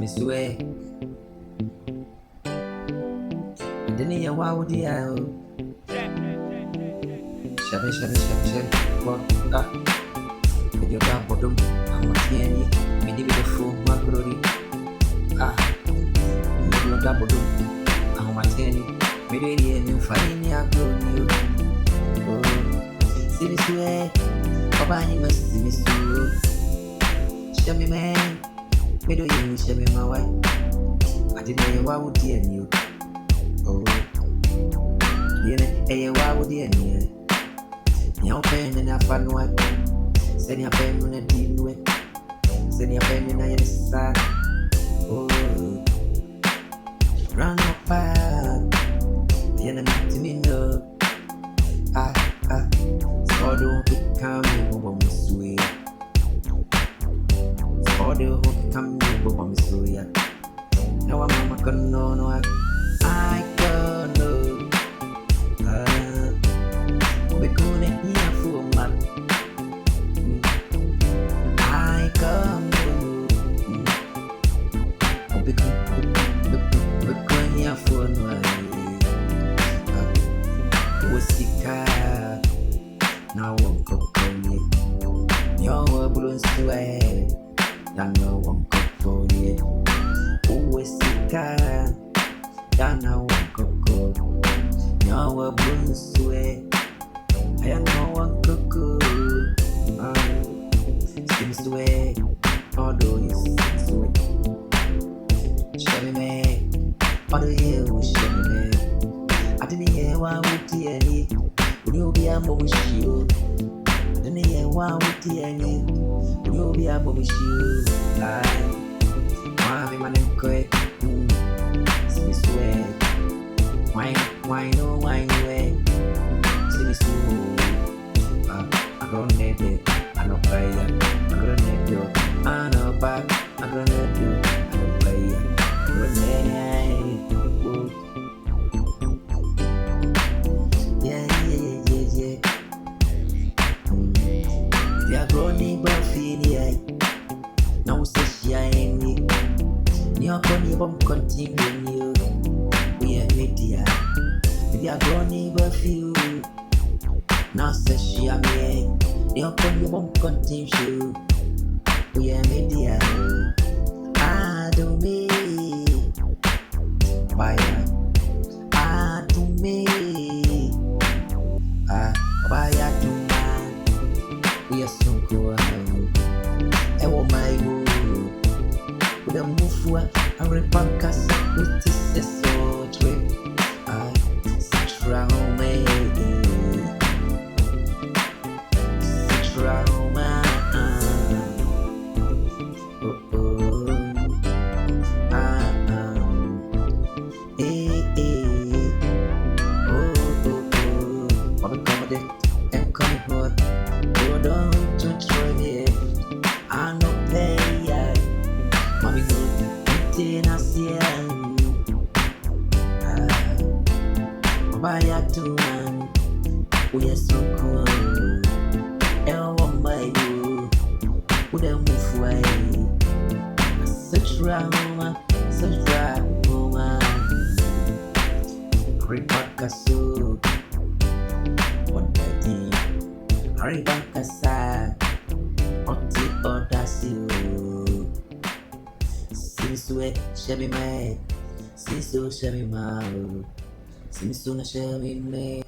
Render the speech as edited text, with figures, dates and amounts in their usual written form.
swear. And then you wow dear. Shabby. What? With your bad bottom, I'm not hearing it. Maybe with the full macrory. With your double do. I'm not hearing it. Maybe the finding your girl. See me swear. Papa, you must see me swear. Show me man. Me do you show me my wife. I didn't know why would you and you. Oh, yeah, why would you and you? Your pen and I found one. Send your pen on a deal with. Send your pen in a side. Oh, run up back. The enemy to me no. So don't become over me sweet. So don't become over me sweet. Now I'm not gonna know no. I don't know. We're gonna hear for man. I come we're gonna hear for no. We're sick. Now I'm cooking. You're blue sweat. Now I'm cooking. We're sick. Now I'm cooking. You're blue sweat. I know one cuckoo. Seems to way, although you seems to way. Show me man, although you show me man. I didn't hear one with the any. Would you be a motion? I didn't hear one with the any. Would you be a motion? Why my name quick? Seems to way. Why no way? Seems to way. I don't need it, I don't play it. I don't need you, I don't buy. I don't need you, I don't play it. I don't need it. Yeah. If you're growing but feel it, now say she ain't me. You're going to continue. We are media. If you're growing but feel now say she a me. You're going to continue. We are media. I do me. Why? I do me. Why I do man? We are so good. Oh my God. With a move for a repancas with this so trip. Such round me. We are so cool. Oh my God, we don't move away. Such drama. Ripakasu, what the thing? Ripakasa, Oti Odasio. Sinsue, Shabby May, Sinsu Shabby Mau, Sinsu Shabby May.